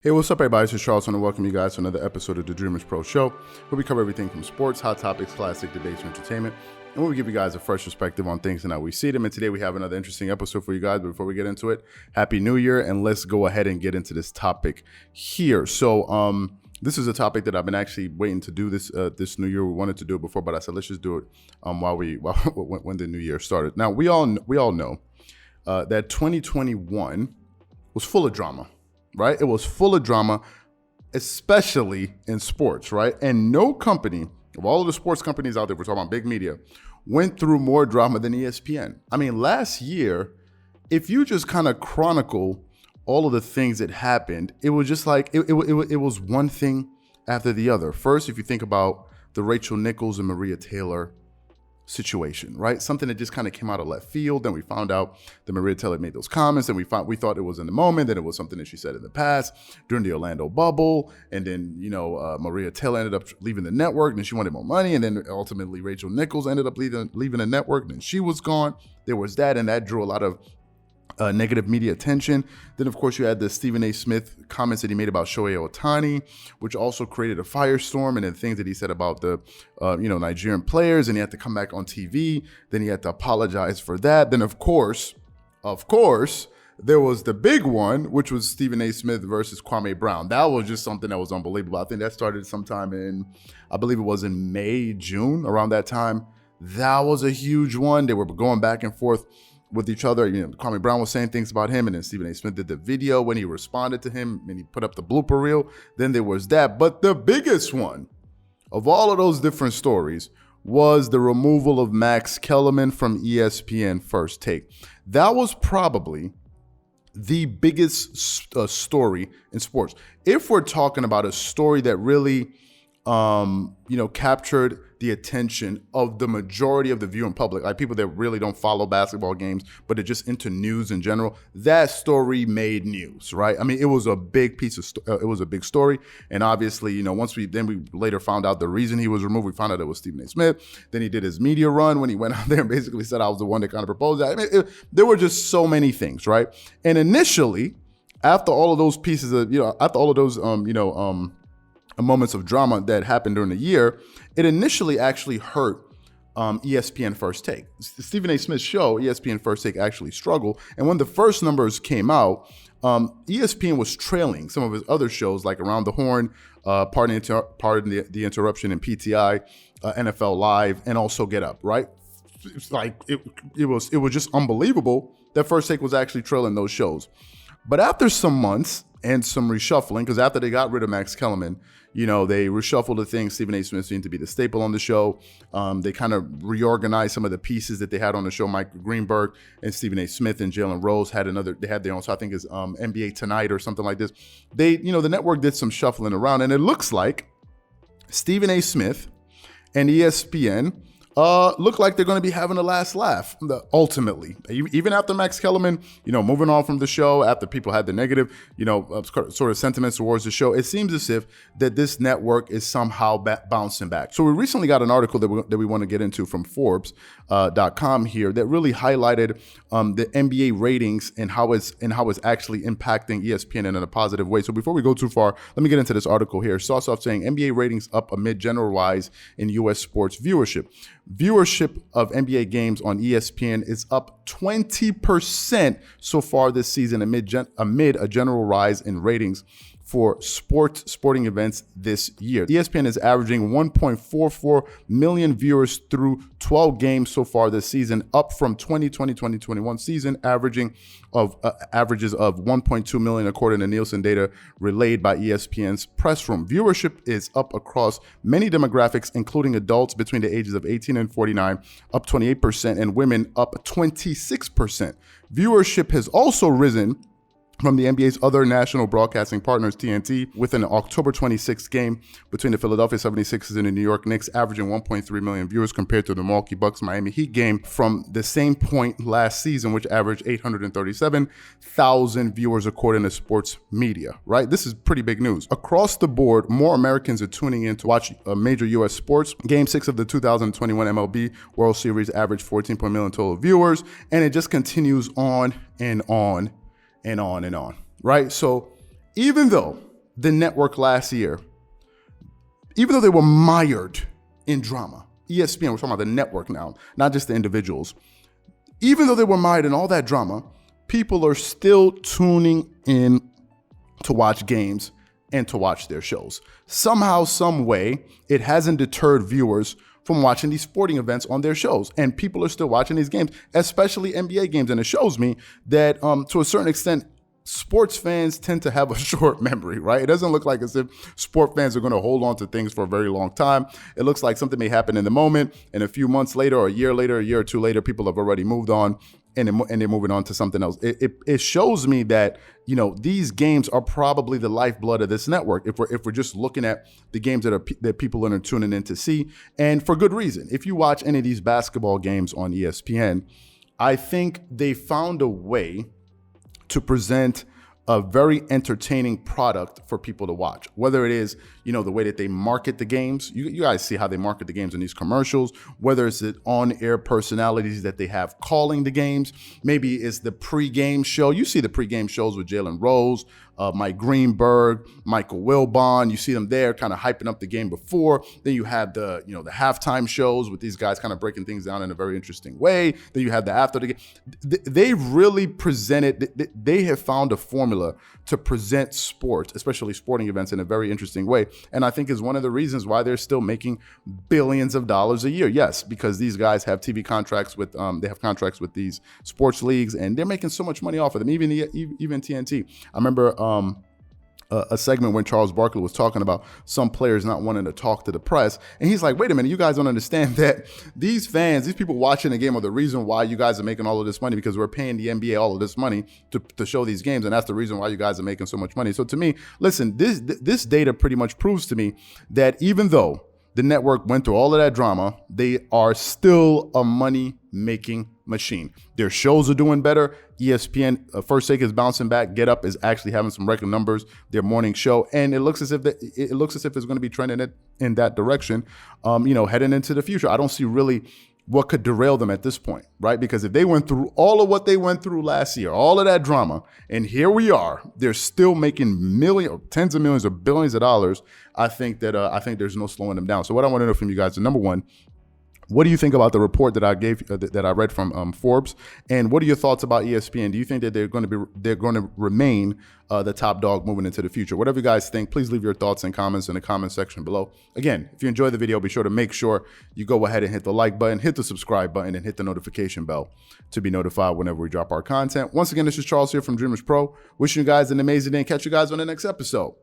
Hey, what's up, everybody? This is Charles, and welcome you guys to another episode of the Dreamerspro Show, where we cover everything from sports, hot topics, classic debates, and entertainment, and where we give you guys a fresh perspective on things and how we see them. And today we have another interesting episode for you guys. But before we get into it, Happy New Year, and let's go ahead and get into this topic here. So, this is a topic that I've been actually waiting to do this New Year. We wanted to do it before, but I said let's just do it when the New Year started. Now we all know that 2021 was full of drama. Right? It was full of drama, especially in sports, right? And no company, of all of the sports companies out there, we're talking about big media, went through more drama than ESPN. I mean, last year, if you just kind of chronicle all of the things that happened, it was just like, it was one thing after the other. First, if you think about the Rachel Nichols and Maria Taylor situation, right? Something that just kind of came out of left field. Then we found out that Maria Taylor made those comments, and we thought it was in the moment, that it was something that she said in the past during the Orlando bubble. And then, Maria Taylor ended up leaving the network, and then she wanted more money. And then ultimately Rachel Nichols ended up leaving the network, and then she was gone. There was that, and that drew a lot of negative media attention. Then, of course, you had the Stephen A. Smith comments that he made about Shohei Ohtani, which also created a firestorm, and then things that he said about the, Nigerian players, and he had to come back on TV. Then he had to apologize for that. Then, of course, there was the big one, which was Stephen A. Smith versus Kwame Brown. That was just something that was unbelievable. I think that started sometime I believe it was in May, June, around that time. That was a huge one. They were going back and forth with each other. Kwame Brown was saying things about him, and then Stephen A. Smith did the video when he responded to him, and he put up the blooper reel. Then there was that. But the biggest one of all of those different stories was the removal of Max Kellerman from ESPN First Take. That was probably the biggest story in sports. If we're talking about a story that really, captured the attention of the majority of the viewing public, like people that really don't follow basketball games, but are just into news in general, that story made news, right? I mean, it was a big it was a big story. And obviously, once we later found out the reason he was removed, we found out it was Stephen A. Smith. Then he did his media run when he went out there and basically said I was the one that kind of proposed that. I mean, there were just so many things, right? And initially, after all of those pieces of, after all of those, moments of drama that happened during the year, it initially actually hurt ESPN First Take. Stephen A. Smith's show, ESPN First Take, actually struggled. And when the first numbers came out, ESPN was trailing some of his other shows like Around the Horn, Pardon the Interruption, and PTI, NFL Live, and also Get Up, right? It's like it was just unbelievable that First Take was actually trailing those shows. But after some months and some reshuffling, because after they got rid of Max Kellerman, they reshuffled the things. Stephen A. Smith seemed to be the staple on the show. They kind of reorganized some of the pieces that they had on the show. Mike Greenberg and Stephen A. Smith and Jalen Rose had their own, so I think it's NBA Tonight or something like this. The network did some shuffling around, and it looks like Stephen A. Smith and ESPN look like they're going to be having a last laugh, ultimately. Even after Max Kellerman, moving on from the show, after people had the negative, sort of sentiments towards the show, it seems as if that this network is somehow bouncing back. So we recently got an article that we want to get into from Forbes.com here that really highlighted the NBA ratings and how it's actually impacting ESPN in a positive way. So before we go too far, let me get into this article here. It starts off saying NBA ratings up amid general rise in U.S. sports viewership. Viewership of NBA games on ESPN is up 20% so far this season amid a general rise in ratings for sporting events this year. ESPN is averaging 1.44 million viewers through 12 games so far this season, up from 2020-2021 season averages of 1.2 million, according to Nielsen data relayed by ESPN's press room. Viewership is up across many demographics, including adults between the ages of 18 and 49, up 28%, and women up 26%. Viewership has also risen from the NBA's other national broadcasting partners, TNT, with an October 26th game between the Philadelphia 76ers and the New York Knicks, averaging 1.3 million viewers compared to the Milwaukee Bucks Miami Heat game from the same point last season, which averaged 837,000 viewers, according to sports media, right? This is pretty big news. Across the board, more Americans are tuning in to watch major U.S. sports. Game 6 of the 2021 MLB World Series averaged 14 million total viewers, and it just continues on and on and on and on, right? So even though the network last year, even though they were mired in drama, ESPN, we're talking about the network now, not just the individuals. Even though they were mired in all that drama, people are still tuning in to watch games and to watch their shows. Somehow, some way, it hasn't deterred viewers from watching these sporting events on their shows. And people are still watching these games, especially NBA games. And it shows me that to a certain extent, sports fans tend to have a short memory, right? It doesn't look like as if sport fans are going to hold on to things for a very long time. It looks like something may happen in the moment, and a few months later, or a year or two later, people have already moved on and they're moving on to something else. It shows me that, you know, these games are probably the lifeblood of this network. If we're just looking at the games that people are tuning in to see, and for good reason. If you watch any of these basketball games on ESPN, I think they found a way to present a very entertaining product for people to watch. Whether it is, you know, the way that they market the games, you guys see how they market the games in these commercials, whether it's the on-air personalities that they have calling the games, maybe it's the pregame show. You see the pregame shows with Jalen Rose, Mike Greenberg, Michael Wilbon. You see them there kind of hyping up the game before. Then you have the halftime shows with these guys kind of breaking things down in a very interesting way. Then you have the after the game. They really presented, they have found a formula to present sports, especially sporting events, in a very interesting way. And I think is one of the reasons why they're still making billions of dollars a year. Yes, because these guys have TV contracts with, they have contracts with these sports leagues, and they're making so much money off of them. Even TNT. I remember a segment when Charles Barkley was talking about some players not wanting to talk to the press. And he's like, wait a minute, you guys don't understand that these fans, these people watching the game are the reason why you guys are making all of this money, because we're paying the NBA all of this money to show these games. And that's the reason why you guys are making so much money. So to me, listen, this data pretty much proves to me that even though the network went through all of that drama, they are still a money-making machine. Their shows are doing better. ESPN, First Take is bouncing back. Get Up is actually having some record numbers. Their morning show, and it looks as if it's going to be trending in that direction. Heading into the future, I don't see really what could derail them at this point, right? Because if they went through all of what they went through last year, all of that drama, and here we are, they're still making tens of millions or billions of dollars. I think there's no slowing them down. So what I want to know from you guys is, number one, what do you think about the report that I gave, that I read from Forbes, and what are your thoughts about ESPN? Do you think that they're going to remain the top dog moving into the future? Whatever you guys think, please leave your thoughts and comments in the comment section below. Again, if you enjoyed the video, be sure to make sure you go ahead and hit the like button, hit the subscribe button, and hit the notification bell to be notified whenever we drop our content. Once again, this is Charles here from Dreamerspro. Wishing you guys an amazing day, and catch you guys on the next episode.